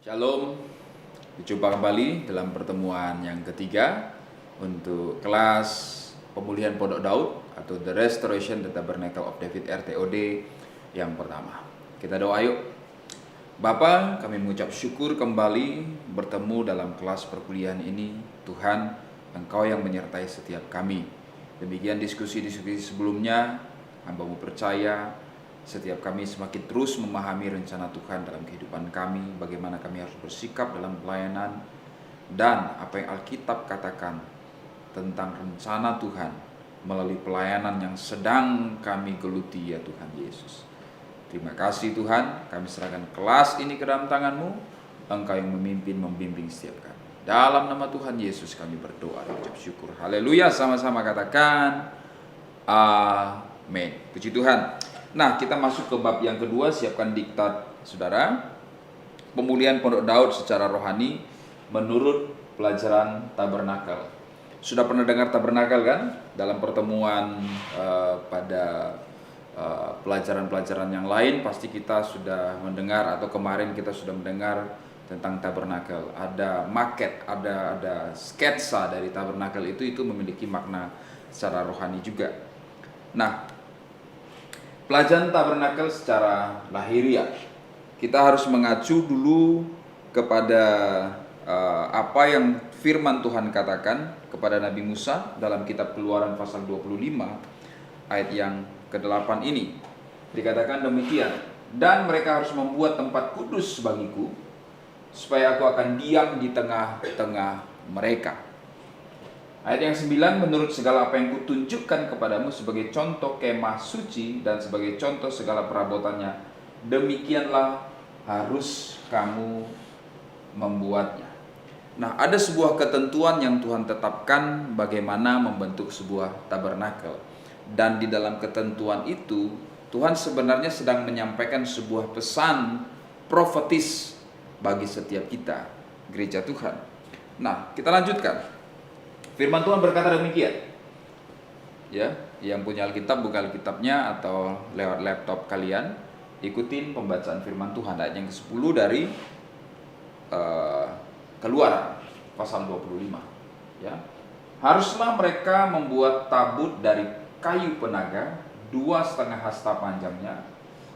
Shalom, berjumpa kembali dalam pertemuan yang ketiga untuk kelas pemulihan Pondok Daud atau The Restoration the Tabernacle of David RTOD yang pertama. Kita doa yuk. Bapa, kami mengucap syukur kembali bertemu dalam kelas perkuliahan ini. Tuhan, Engkau yang menyertai setiap kami. Demikian diskusi-diskusi sebelumnya, hamba-Mu percaya setiap kami semakin terus memahami rencana Tuhan dalam kehidupan kami, bagaimana kami harus bersikap dalam pelayanan, dan apa yang Alkitab katakan tentang rencana Tuhan melalui pelayanan yang sedang kami geluti, ya Tuhan Yesus. Terima kasih Tuhan, kami serahkan kelas ini ke dalam tangan-Mu. Engkau yang memimpin, membimbing setiap kami. Dalam nama Tuhan Yesus kami berdoa dan ucap syukur. Haleluya, sama-sama katakan amin. Puji Tuhan. Nah, kita masuk ke bab yang kedua, siapkan diktat saudara. Pemulihan Pondok Daud secara rohani menurut pelajaran tabernakel. Sudah pernah dengar tabernakel kan? Dalam pertemuan pada pelajaran-pelajaran yang lain pasti kita sudah mendengar, atau kemarin kita sudah mendengar tentang tabernakel. Ada maket, ada sketsa dari tabernakel itu memiliki makna secara rohani juga. Nah, pelajaran tabernakel secara lahiriah, kita harus mengacu dulu kepada apa yang firman Tuhan katakan kepada Nabi Musa dalam kitab Keluaran pasal 25 ayat yang ke-8 ini. Dikatakan demikian, dan mereka harus membuat tempat kudus bagiku, supaya aku akan diam di tengah-tengah mereka. Ayat yang 9, menurut segala apa yang kutunjukkan kepadamu sebagai contoh kemah suci dan sebagai contoh segala perabotannya, demikianlah harus kamu membuatnya. Nah, ada sebuah ketentuan yang Tuhan tetapkan bagaimana membentuk sebuah tabernakel. Dan di dalam ketentuan itu, Tuhan sebenarnya sedang menyampaikan sebuah pesan profetis bagi setiap kita, gereja Tuhan. Nah, kita lanjutkan. Firman Tuhan berkata demikian. Ya, yang punya Alkitab buka Alkitabnya atau lewat laptop kalian, ikutin pembacaan firman Tuhan ayat yang ke-10 dari Keluaran pasal 25. Ya. Haruslah mereka membuat tabut dari kayu penaga 2,5 hasta panjangnya,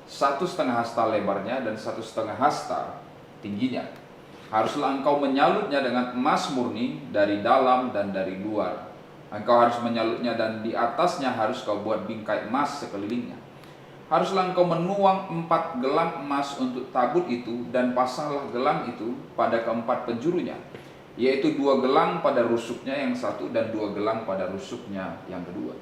1,5 hasta lebarnya, dan 1,5 hasta tingginya. Haruslah engkau menyalutnya dengan emas murni dari dalam dan dari luar. Engkau harus menyalutnya, dan di atasnya harus kau buat bingkai emas sekelilingnya. Haruslah engkau menuang 4 gelang emas untuk tabut itu, dan pasanglah gelang itu pada keempat penjurunya, yaitu 2 gelang pada rusuknya yang satu dan 2 gelang pada rusuknya yang kedua.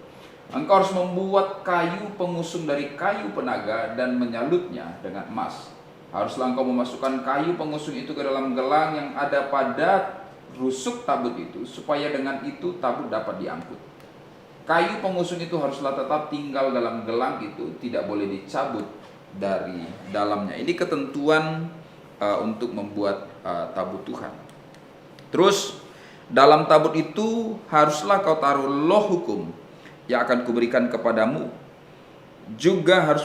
Engkau harus membuat kayu pengusung dari kayu penaga dan menyalutnya dengan emas. Haruslah engkau memasukkan kayu pengusung itu ke dalam gelang yang ada pada rusuk tabut itu, supaya dengan itu tabut dapat diangkut. Kayu pengusung itu haruslah tetap tinggal dalam gelang itu, tidak boleh dicabut dari dalamnya. Ini ketentuan untuk membuat tabut Tuhan. Terus, dalam tabut itu haruslah kau taruh loh hukum yang akan kuberikan kepadamu. Juga harus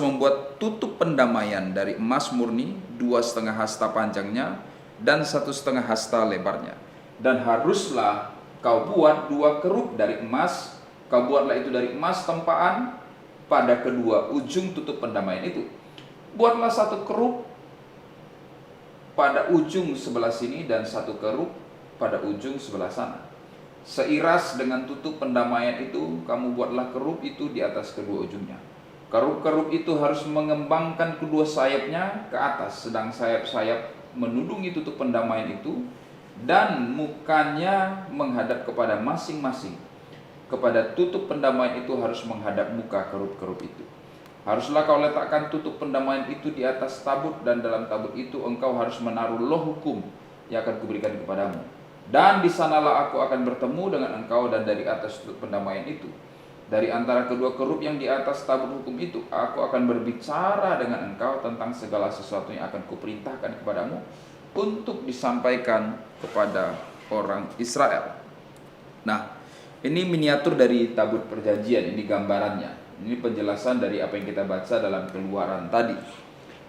membuat tutup pendamaian dari emas murni 2,5 hasta panjangnya dan 1,5 hasta lebarnya. Dan haruslah kau buat 2 kerup dari emas. Kau buatlah itu dari emas tempaan pada kedua ujung tutup pendamaian itu. Buatlah 1 kerup pada ujung sebelah sini dan 1 kerup pada ujung sebelah sana. Seiras dengan tutup pendamaian itu, kamu buatlah kerup itu di atas kedua ujungnya. Kerup-kerup itu harus mengembangkan kedua sayapnya ke atas, sedang sayap-sayap menudungi tutup pendamaian itu, dan mukanya menghadap kepada masing-masing. Kepada tutup pendamaian itu harus menghadap muka kerup-kerup itu. Haruslah kau letakkan tutup pendamaian itu di atas tabut, dan dalam tabut itu engkau harus menaruh loh hukum yang akan kuberikan kepadamu. Dan di sanalah aku akan bertemu dengan engkau, dan dari atas tutup pendamaian itu, dari antara kedua kerup yang di atas tabut hukum itu, aku akan berbicara dengan engkau tentang segala sesuatu yang akan kuperintahkan kepadamu untuk disampaikan kepada orang Israel. Nah, ini miniatur dari tabut perjanjian, ini gambarannya. Ini penjelasan dari apa yang kita baca dalam Keluaran tadi.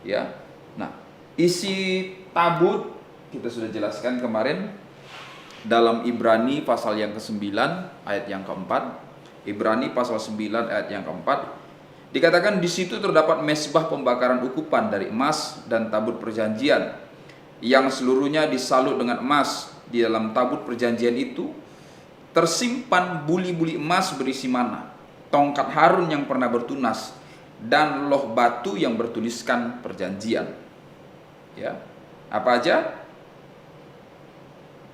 Ya. Nah, Isi tabut kita sudah jelaskan kemarin dalam Ibrani pasal yang ke-9 ayat yang keempat. Ibrani pasal 9 ayat yang keempat dikatakan di situ terdapat mezbah pembakaran ukupan dari emas dan tabut perjanjian yang seluruhnya disalut dengan emas. Di dalam tabut perjanjian itu tersimpan buli-buli emas berisi mana, tongkat Harun yang pernah bertunas, dan loh batu yang bertuliskan perjanjian. Ya, apa aja?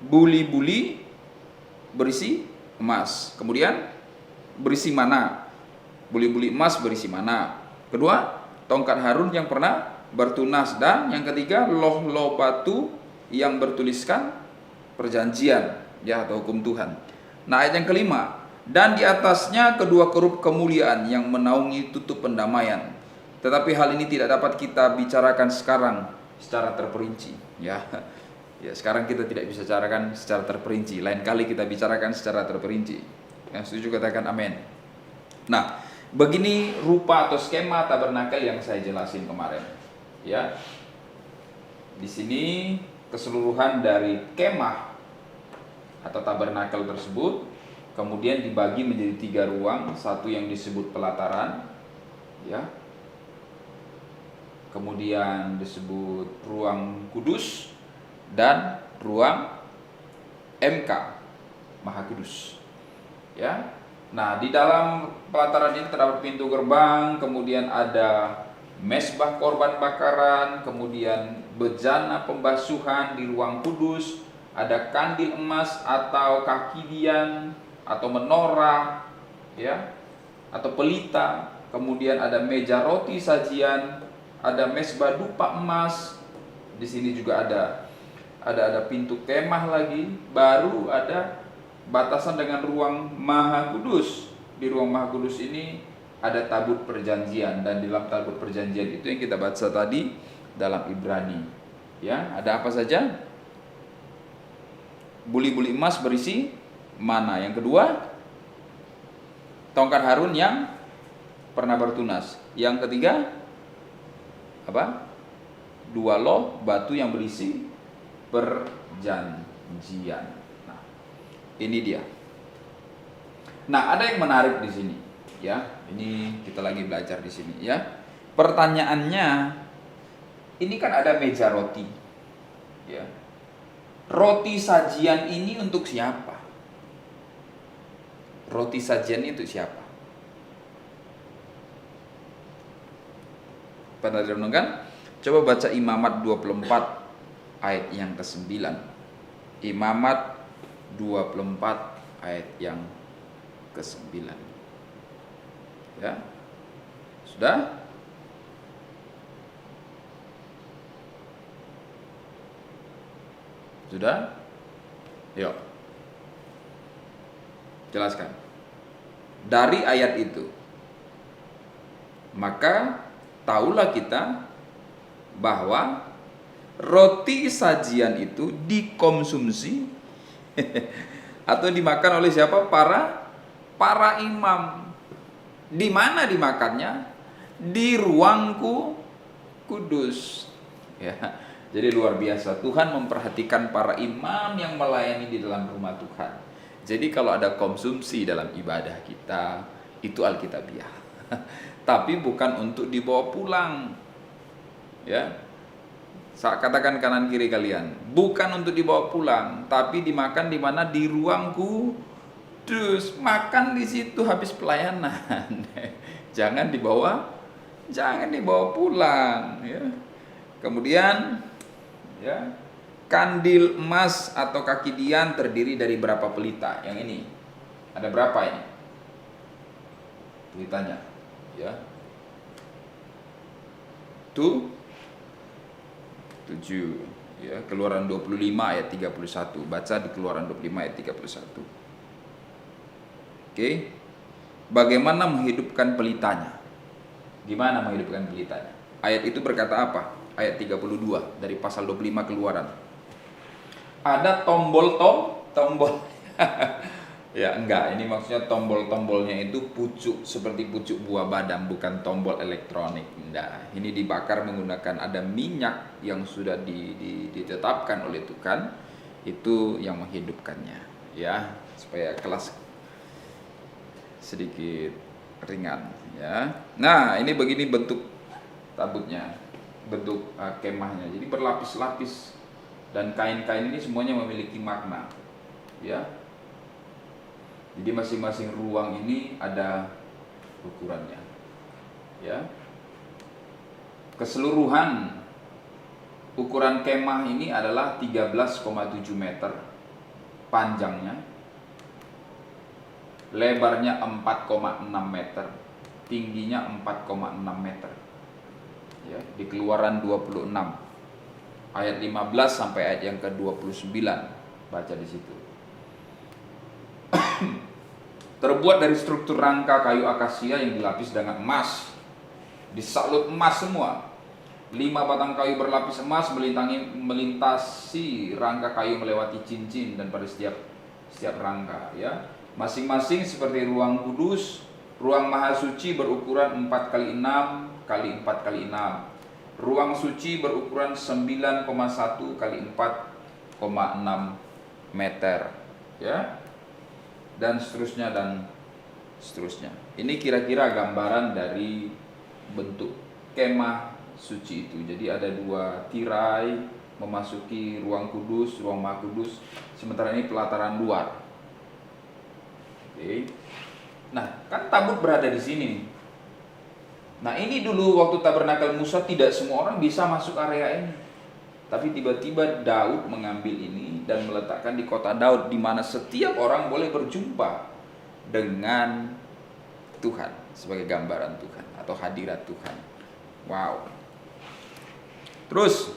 Buli-buli berisi emas. Kemudian berisi mana? Buli-buli emas berisi mana? Kedua, tongkat Harun yang pernah bertunas, dan yang ketiga loh-loh batu yang bertuliskan perjanjian, ya, atau hukum Tuhan. Nah, ayat yang kelima, dan di atasnya kedua kerup kemuliaan yang menaungi tutup pendamaian. Tetapi hal ini tidak dapat kita bicarakan sekarang secara terperinci, ya. Ya, sekarang kita tidak bisa bicarakan secara terperinci. Lain kali kita bicarakan secara terperinci. Yang setuju katakan amin. Nah, begini rupa atau skema tabernakel yang saya jelasin kemarin. Ya. Di sini keseluruhan dari kemah atau tabernakel tersebut kemudian dibagi menjadi 3 ruang. Satu yang disebut pelataran, ya. Kemudian disebut ruang kudus dan ruang MK, Maha Kudus. Ya. Nah, di dalam pelataran ini terdapat pintu gerbang, kemudian ada mezbah korban bakaran, kemudian bejana pembasuhan di ruang kudus, ada kandil emas atau kaki dian atau menorah, ya, atau pelita, kemudian ada meja roti sajian, ada mezbah dupa emas. Di sini juga ada pintu kemah lagi, baru ada batasan dengan ruang Maha Kudus. Di ruang Maha Kudus ini ada tabut perjanjian, dan di dalam tabut perjanjian itu yang kita baca tadi dalam Ibrani. Ya, ada apa saja? Buli-buli emas berisi mana? Yang kedua, tongkat Harun yang pernah bertunas. Yang ketiga, apa? 2 loh batu yang berisi perjanjian. Nah, ini dia. Nah, ada yang menarik di sini, ya. Ini kita lagi belajar di sini, ya. Pertanyaannya, ini kan ada meja roti, ya. Roti sajian ini untuk siapa? Roti sajian itu siapa? Pernah direnungkan? Coba baca Imamat 24 ayat yang ke-9. Imamat 24 ayat yang ke-9. Ya. Sudah? Sudah? Yuk. Jelaskan. Dari ayat itu, maka tahulah kita bahwa roti sajian itu dikonsumsi atau dimakan oleh siapa? Para imam. Di mana dimakannya? Di ruangku kudus. Ya. Jadi luar biasa, Tuhan memperhatikan para imam yang melayani di dalam rumah Tuhan. Jadi kalau ada konsumsi dalam ibadah kita, itu alkitabiah. Tapi bukan untuk dibawa pulang. Ya. Saya katakan kanan kiri kalian, bukan untuk dibawa pulang, tapi dimakan di mana? Di ruang kudus. Makan di situ habis pelayanan. Jangan dibawa pulang, ya. Kemudian, ya, kandil emas atau kaki dian terdiri dari berapa pelita? Yang ini ada berapa ini pelitanya? Ya, 7, ya. Keluaran 25 ayat 31. Baca di Keluaran 25 ayat 31. Oke. Bagaimana menghidupkan pelitanya? Gimana menghidupkan pelitanya? Ayat itu berkata apa? Ayat 32 dari pasal 25 Keluaran. Ada tombol Ya enggak, ini maksudnya tombol-tombolnya itu pucuk seperti pucuk buah badam, bukan tombol elektronik. Enggak, ini dibakar menggunakan ada minyak yang sudah ditetapkan oleh Tuhan, itu yang menghidupkannya, ya, supaya kelas sedikit ringan, ya. Nah, ini begini bentuk tabutnya, bentuk kemahnya. Jadi berlapis-lapis dan kain-kain ini semuanya memiliki makna, ya. Jadi masing-masing ruang ini ada ukurannya, ya. Keseluruhan ukuran kemah ini adalah 13,7 meter panjangnya, lebarnya 4,6 meter, tingginya 4,6 meter. Ya, di Keluaran 26 ayat 15 sampai ayat yang ke-29, baca di situ. Terbuat dari struktur rangka kayu akasia yang dilapis dengan emas, disalut emas semua. 5 batang kayu berlapis emas melintasi rangka kayu melewati cincin dan pada setiap rangka, ya. Masing-masing seperti ruang kudus, ruang maha suci berukuran 4 kali 6 kali 4 kali 6. Ruang suci berukuran 9,1 kali 4,6 meter, ya. Dan seterusnya dan seterusnya. Ini kira-kira gambaran dari bentuk kemah suci itu. Jadi ada 2 tirai memasuki ruang kudus, ruang maha kudus, sementara ini pelataran luar. Oke. Nah, kan tabut berada di sini. Nah, ini dulu waktu tabernakel Musa tidak semua orang bisa masuk area ini. Tapi tiba-tiba Daud mengambil ini dan meletakkan di kota Daud, di mana setiap orang boleh berjumpa dengan Tuhan sebagai gambaran Tuhan atau hadirat Tuhan. Wow. Terus,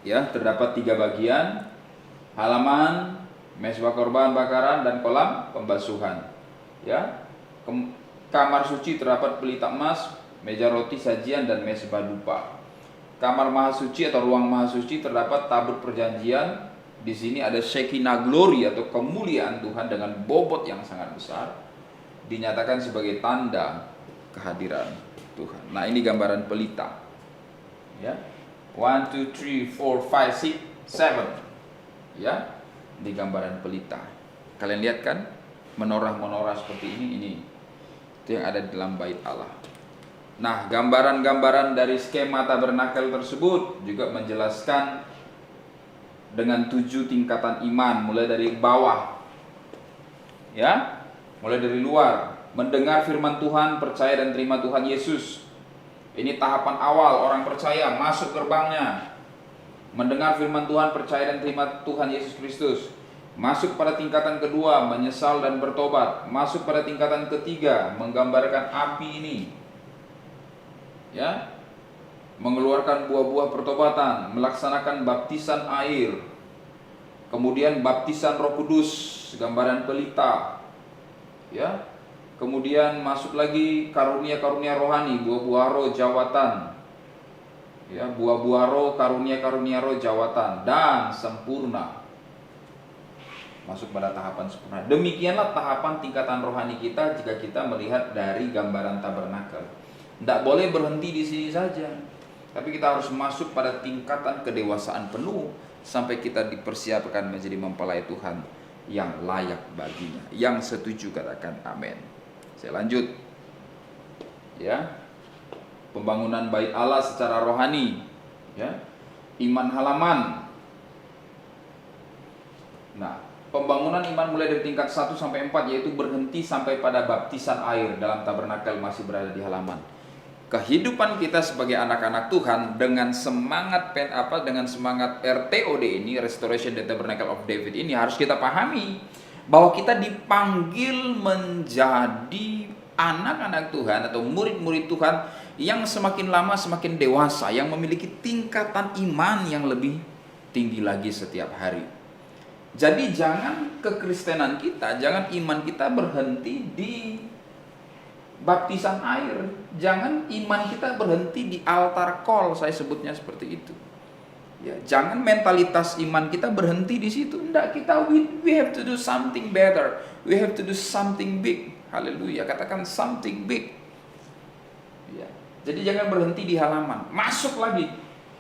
ya, terdapat 3 bagian: halaman, mezbah korban bakaran, dan kolam pembasuhan. Ya, kamar suci terdapat pelita emas, meja roti sajian, dan mezbah dupa. Kamar maha suci atau ruang maha suci terdapat tabut perjanjian. Di sini ada Shekinah glory atau kemuliaan Tuhan dengan bobot yang sangat besar, dinyatakan sebagai tanda kehadiran Tuhan. Nah, ini gambaran pelita. Ya. 1 2 3 4 5 6 7. Ya. Di gambaran pelita. Kalian lihat kan menorah-menorah seperti ini. Itu yang ada di dalam bait Allah. Nah, gambaran-gambaran dari skema tabernakel tersebut juga menjelaskan dengan 7 tingkatan iman, mulai dari bawah, ya, mulai dari luar, mendengar firman Tuhan, percaya dan terima Tuhan Yesus. Ini tahapan awal orang percaya masuk gerbangnya. Mendengar firman Tuhan, percaya dan terima Tuhan Yesus Kristus. Masuk pada tingkatan kedua, menyesal dan bertobat. Masuk pada tingkatan ketiga, menggambarkan api ini, ya, mengeluarkan buah-buah pertobatan, melaksanakan baptisan air, kemudian baptisan Roh Kudus, gambaran pelita, ya, kemudian masuk lagi karunia-karunia rohani, buah-buah roh, jawatan, ya, buah-buah roh, karunia-karunia roh, jawatan, dan sempurna. Masuk pada tahapan sempurna. Demikianlah tahapan tingkatan rohani kita jika kita melihat dari gambaran tabernakel. Tidak boleh berhenti di sini saja, tapi kita harus masuk pada tingkatan kedewasaan penuh sampai kita dipersiapkan menjadi mempelai Tuhan yang layak baginya. Yang setuju katakan amin. Saya lanjut, ya. Pembangunan bait Allah secara rohani, ya. Iman halaman. Nah, pembangunan iman mulai dari tingkat 1 sampai 4, yaitu berhenti sampai pada baptisan air dalam tabernakel masih berada di halaman. Kehidupan kita sebagai anak-anak Tuhan dengan semangat dengan semangat RTOD ini, Restoration the Tabernacle of David ini, harus kita pahami bahwa kita dipanggil menjadi anak-anak Tuhan atau murid-murid Tuhan yang semakin lama semakin dewasa, yang memiliki tingkatan iman yang lebih tinggi lagi setiap hari. Jadi jangan kekristenan kita, jangan iman kita berhenti di baptisan air. Jangan iman kita berhenti di altar call, saya sebutnya seperti itu. Ya, jangan mentalitas iman kita berhenti di situ. Enggak, we have to do something better. We have to do something big. Haleluya, katakan something big. Ya. Jadi jangan berhenti di halaman, masuk lagi.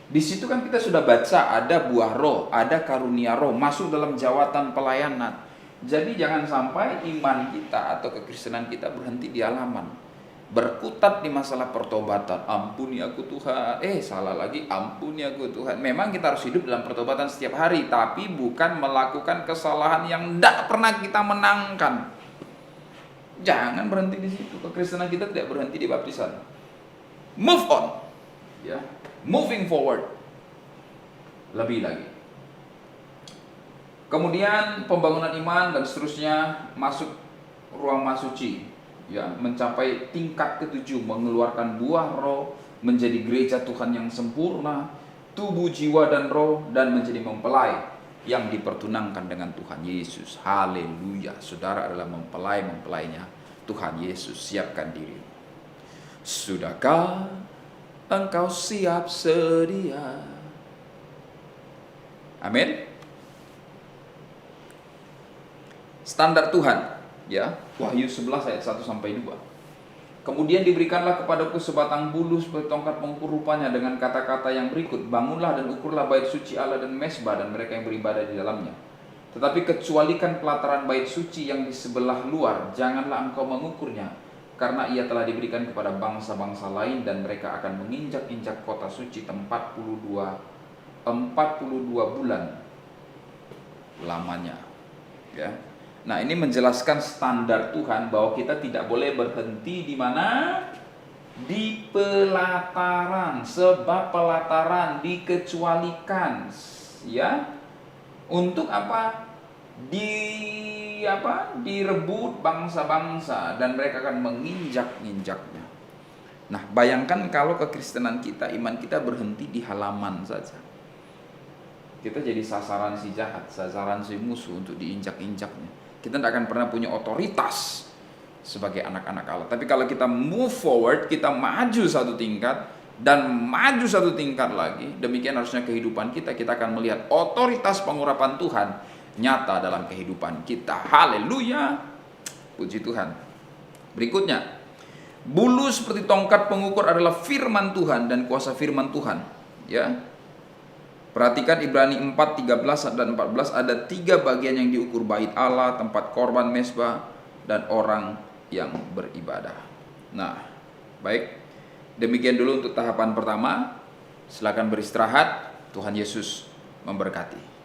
Di situ kan kita sudah baca ada buah roh, ada karunia roh, masuk dalam jawatan pelayanan. Jadi jangan sampai iman kita atau kekristenan kita berhenti di halaman. Berkutat di masalah pertobatan, ampuni aku Tuhan, salah lagi, ampuni aku Tuhan. Memang kita harus hidup dalam pertobatan setiap hari, tapi bukan melakukan kesalahan yang tidak pernah kita menangkan. Jangan berhenti di situ. Kekristenan kita tidak berhenti di baptisan. Move on, ya, moving forward, lebih lagi. Kemudian pembangunan iman dan seterusnya, masuk ruang masuci, ya, mencapai tingkat ketujuh, mengeluarkan buah roh, menjadi gereja Tuhan yang sempurna, tubuh, jiwa dan roh, dan menjadi mempelai yang dipertunangkan dengan Tuhan Yesus. Haleluya. Saudara adalah mempelainya Tuhan Yesus. Siapkan diri. Sudahkah engkau siap sedia? Amin. Standar Tuhan, ya. Wahyu 11 ayat 1 sampai 2. Kemudian diberikanlah kepadaku sebatang bulu seperti tongkat pengukur rupanya dengan kata-kata yang berikut: bangunlah dan ukurlah bait suci Allah dan mesbah dan mereka yang beribadah di dalamnya. Tetapi kecualikan pelataran bait suci yang di sebelah luar, janganlah engkau mengukurnya, karena ia telah diberikan kepada bangsa-bangsa lain dan mereka akan menginjak-injak kota suci 42 bulan lamanya. Ya. Nah, ini menjelaskan standar Tuhan bahwa kita tidak boleh berhenti di mana? Di pelataran, sebab pelataran dikecualikan, ya. Untuk apa? Direbut bangsa-bangsa dan mereka akan menginjak-injaknya. Nah, bayangkan kalau kekristenan kita, iman kita berhenti di halaman saja. Kita jadi sasaran si jahat, sasaran si musuh untuk diinjak-injaknya. Kita tidak akan pernah punya otoritas sebagai anak-anak Allah. Tapi kalau kita move forward, kita maju satu tingkat dan maju satu tingkat lagi, demikian harusnya kehidupan kita akan melihat otoritas pengurapan Tuhan nyata dalam kehidupan kita. Haleluya. Puji Tuhan. Berikutnya, bulu seperti tongkat pengukur adalah firman Tuhan dan kuasa firman Tuhan. Ya. Perhatikan Ibrani 4:13 dan 14, ada 3 bagian yang diukur: bait Allah, tempat korban mesbah, dan orang yang beribadah. Nah, baik. Demikian dulu untuk tahapan pertama. Silakan beristirahat. Tuhan Yesus memberkati.